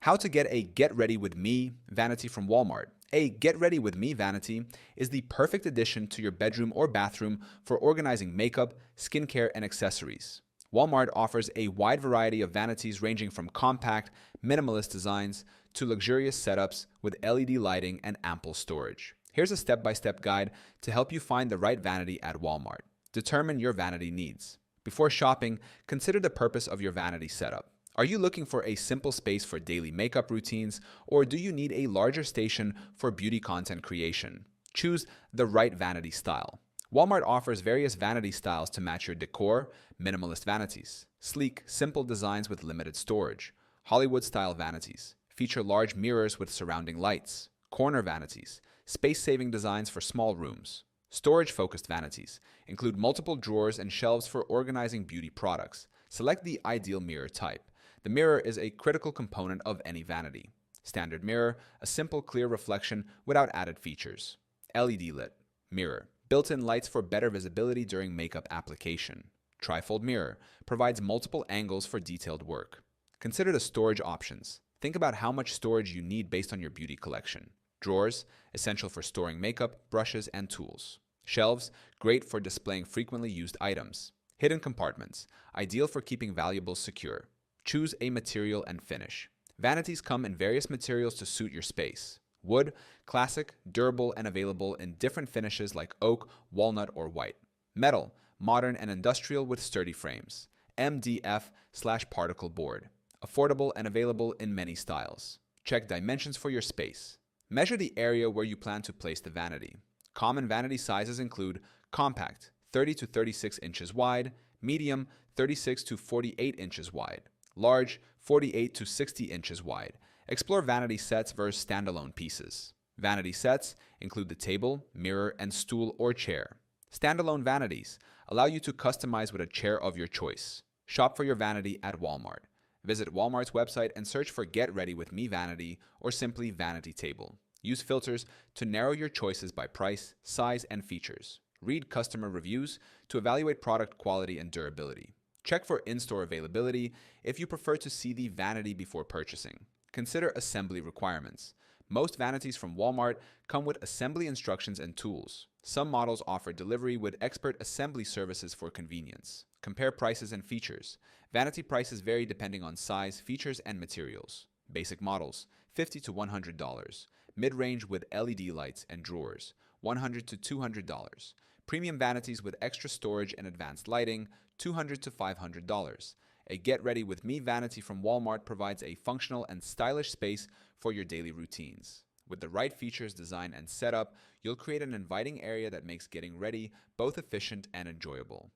How to get a Get Ready With Me vanity from Walmart. A Get Ready With Me vanity is the perfect addition to your bedroom or bathroom for organizing makeup, skincare, and accessories. Walmart offers a wide variety of vanities ranging from compact, minimalist designs to luxurious setups with LED lighting and ample storage. Here's a step-by-step guide to help you find the right vanity at Walmart. Determine your vanity needs. Before shopping, consider the purpose of your vanity setup. Are you looking for a simple space for daily makeup routines, or do you need a larger station for beauty content creation? Choose the right vanity style. Walmart offers various vanity styles to match your decor: minimalist vanities, sleek, simple designs with limited storage; Hollywood-style vanities feature large mirrors with surrounding lights; corner vanities, space-saving designs for small rooms; storage-focused vanities include multiple drawers and shelves for organizing beauty products. Select the ideal mirror type. The mirror is a critical component of any vanity. Standard mirror, a simple clear reflection without added features. LED lit mirror, built-in lights for better visibility during makeup application. Trifold mirror, provides multiple angles for detailed work. Consider the storage options. Think about how much storage you need based on your beauty collection. Drawers, essential for storing makeup, brushes, and tools. Shelves, great for displaying frequently used items. Hidden compartments, ideal for keeping valuables secure. Choose a material and finish. Vanities come in various materials to suit your space. Wood, classic, durable, and available in different finishes like oak, walnut, or white. Metal, modern and industrial with sturdy frames. MDF/particle board, affordable and available in many styles. Check dimensions for your space. Measure the area where you plan to place the vanity. Common vanity sizes include compact, 30 to 36 inches wide; medium, 36 to 48 inches wide; large, 48 to 60 inches wide. Explore vanity sets versus standalone pieces. Vanity sets include the table, mirror, and stool or chair. Standalone vanities allow you to customize with a chair of your choice. Shop for your vanity at Walmart. Visit Walmart's website and search for Get Ready With Me vanity or simply vanity table. Use filters to narrow your choices by price, size, and features. Read customer reviews to evaluate product quality and durability. Check for in-store availability if you prefer to see the vanity before purchasing. Consider assembly requirements. Most vanities from Walmart come with assembly instructions and tools. Some models offer delivery with expert assembly services for convenience. Compare prices and features. Vanity prices vary depending on size, features, and materials. Basic models, $50 to $100. Mid-range with LED lights and drawers, $100 to $200. Premium vanities with extra storage and advanced lighting, $200 to $500. A Get Ready With Me vanity from Walmart provides a functional and stylish space for your daily routines. With the right features, design, and setup, you'll create an inviting area that makes getting ready both efficient and enjoyable.